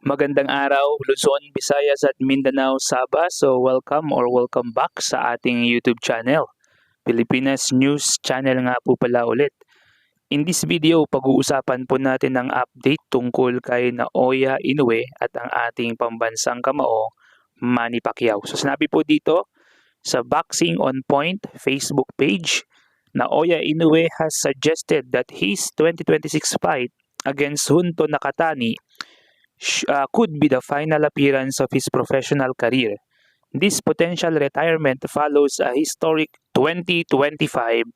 Magandang araw, Luzon, Visayas at Mindanao, Sabah. So welcome back sa ating YouTube channel. Pilipinas News Channel nga po pala ulit. In this video, pag-uusapan po natin ang update tungkol kay Naoya Inoue at ang ating pambansang kamao, Manny Pacquiao. So sinabi po dito sa Boxing on Point Facebook page, Naoya Inoue has suggested that his 2026 fight against Junto Nakatani could be the final appearance of his professional career. This potential retirement follows a historic 2025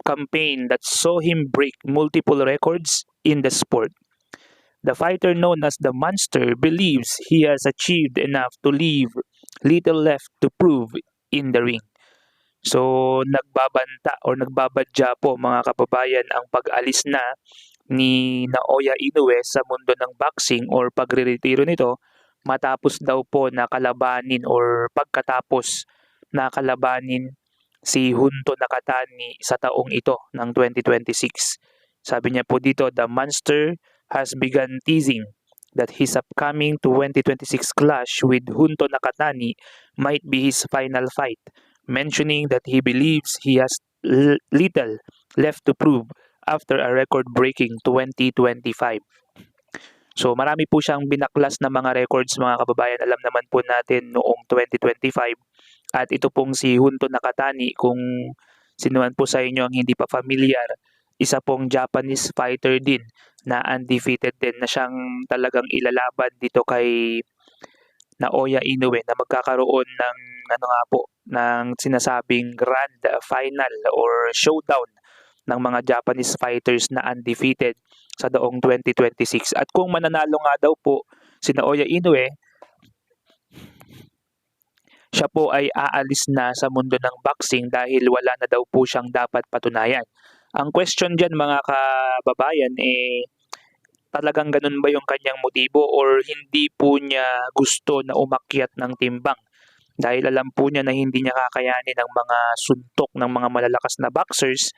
campaign that saw him break multiple records in the sport. The fighter known as the Monster believes he has achieved enough to leave little left to prove in the ring. So nagbabanta or nagbabadya po mga kababayan ang pag-alis na ni Naoya Inoue sa mundo ng boxing or pagre-retiro nito matapos daw po na kalabanin or pagkatapos na kalabanin si Junto Nakatani sa taong ito ng 2026. Sabi niya po dito, the Monster has begun teasing that his upcoming 2026 clash with Junto Nakatani might be his final fight, mentioning that he believes he has little left to prove after a record-breaking 2025. So marami po siyang binaklas na mga records mga kababayan. Alam naman po natin noong 2025 at ito pong si Junto Nakatani, kung sino man po sa inyo ang hindi pa familiar, isa pong Japanese fighter din na undefeated din na siyang talagang ilalaban dito kay Naoya Inoue na magkakaroon ng ng sinasabing grand final or showdown ng mga Japanese fighters na undefeated sa daong 2026. At kung mananalo nga daw po si Naoya Inoue, siya po ay aalis na sa mundo ng boxing dahil wala na daw po siyang dapat patunayan. Ang question dyan mga kababayan talagang ganun ba yung kanyang motibo or hindi po niya gusto na umakyat ng timbang? Dahil alam po niya na hindi niya kakayanin ang mga suntok ng mga malalakas na boxers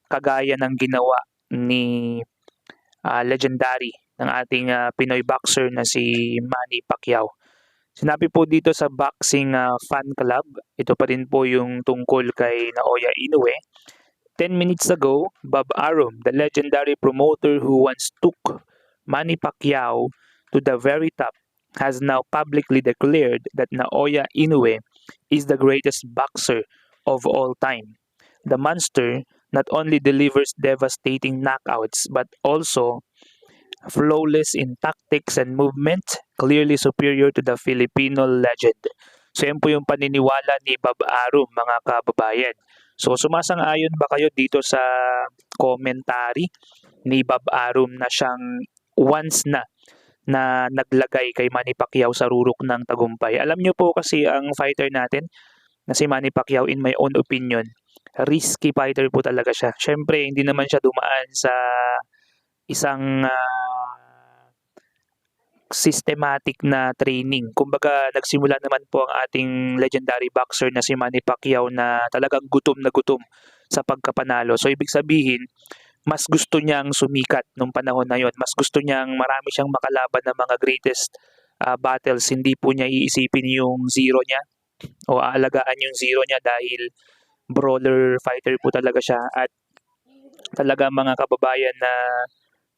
kagaya ng ginawa ni legendary ng ating Pinoy boxer na si Manny Pacquiao. Sinabi po dito sa Boxing Fan Club, ito pa din po yung tungkol kay Naoya Inoue. 10 minutes ago, Bob Arum, the legendary promoter who once took Manny Pacquiao to the very top, has now publicly declared that Naoya Inoue is the greatest boxer of all time. The Monster not only delivers devastating knockouts but also flawless in tactics and movement, clearly superior to the Filipino legend. So yan po yung paniniwala ni Bob Arum mga kababayan. So sumasang-ayon ba kayo dito sa commentary ni Bob Arum na siyang once na naglagay kay Manny Pacquiao sa rurok ng tagumpay? Alam niyo po kasi ang fighter natin na si Manny Pacquiao, in my own opinion, risky fighter po talaga siya. Siyempre, hindi naman siya dumaan sa isang systematic na training. Kumbaga, nagsimula naman po ang ating legendary boxer na si Manny Pacquiao na talagang gutom na gutom sa pagkapanalo. So, ibig sabihin, mas gusto niyang sumikat nung panahon na yon. Mas gusto niyang marami siyang makalaban ng mga greatest battles. Hindi po niya iisipin yung zero niya o aalagaan yung zero niya dahil brawler fighter po talaga siya. At talaga mga kababayan na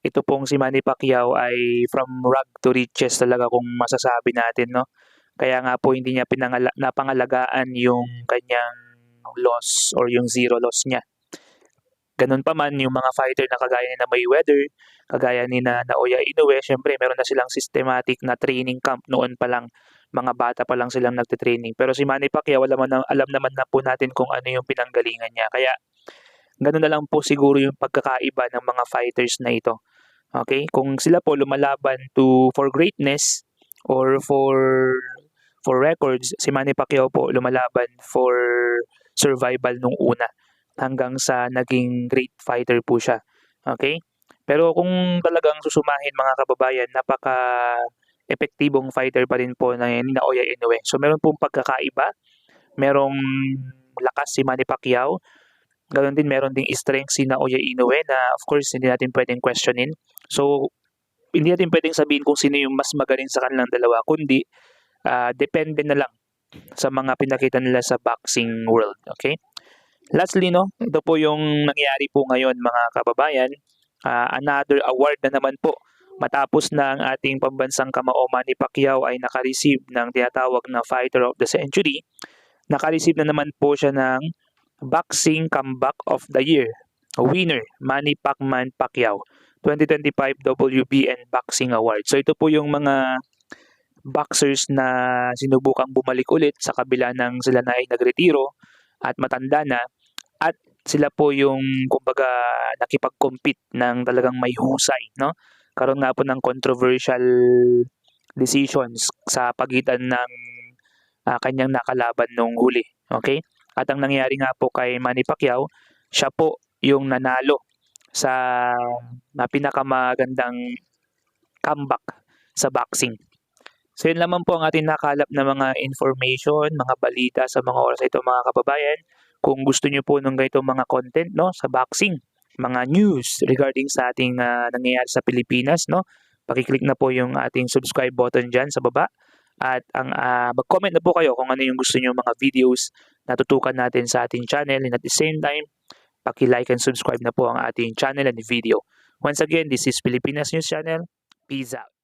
ito pong si Manny Pacquiao ay from rag to riches talaga kung masasabi natin, no? Kaya nga po hindi niya napangalagaan yung kanyang loss or yung zero loss niya. Ganun pa man yung mga fighter na kagaya ni na Mayweather, kagaya ni na Naoya Inoue, syempre meron na silang systematic na training camp noon pa lang, mga bata pa lang silang nagte-training. Pero si Manny Pacquiao, alam naman na po natin kung ano yung pinanggalingan niya. Kaya ganun na lang po siguro yung pagkakaiba ng mga fighters na ito. Okay? Kung sila po lumalaban for greatness or for records, si Manny Pacquiao po lumalaban for survival nung una hanggang sa naging great fighter po siya. Okay? Pero kung talagang susumahin mga kababayan, napaka-epektibong fighter pa rin po na ni Naoya Inoue. So meron pong pagkakaiba, merong lakas si Manny Pacquiao, meron ding strength si Naoya Inoue na of course hindi natin pwedeng questionin. So hindi natin pwedeng sabihin kung sino yung mas magaling sa kanilang dalawa, kundi depende na lang sa mga pinakita nila sa boxing world. Okay? Lastly, no, ito po yung nangyari po ngayon mga kababayan. Another award na naman po. Matapos na ang ating pambansang kamao Manny Pacquiao ay naka-receive ng tinatawag na Fighter of the Century, naka-receive na naman po siya ng Boxing Comeback of the Year. Winner, Manny Pacman Pacquiao, 2025 WBN Boxing Award. So ito po yung mga boxers na sinubukang bumalik ulit sa kabila ng sila na ay nagretiro at matanda na, at sila po yung kumbaga nakipag-compete ng talagang may husay, no? Karoon nga po ng controversial decisions sa pagitan ng kanyang nakalaban nung huli. Okay? At ang nangyari nga po kay Manny Pacquiao, siya po yung nanalo sa pinakamagandang comeback sa boxing. So yun lamang po ang ating nakalap na mga information, mga balita sa mga oras ito mga kababayan. Kung gusto niyo po ng ganitong mga content, no, sa boxing, mga news regarding sa ating nangyayari sa Pilipinas, no, pakiclick na po yung ating subscribe button dyan sa baba. At mag-comment na po kayo kung ano yung gusto niyo mga videos na tutukan natin sa ating channel. And at the same time, paki-like and subscribe na po ang ating channel and video. Once again, this is Pilipinas News Channel. Peace out.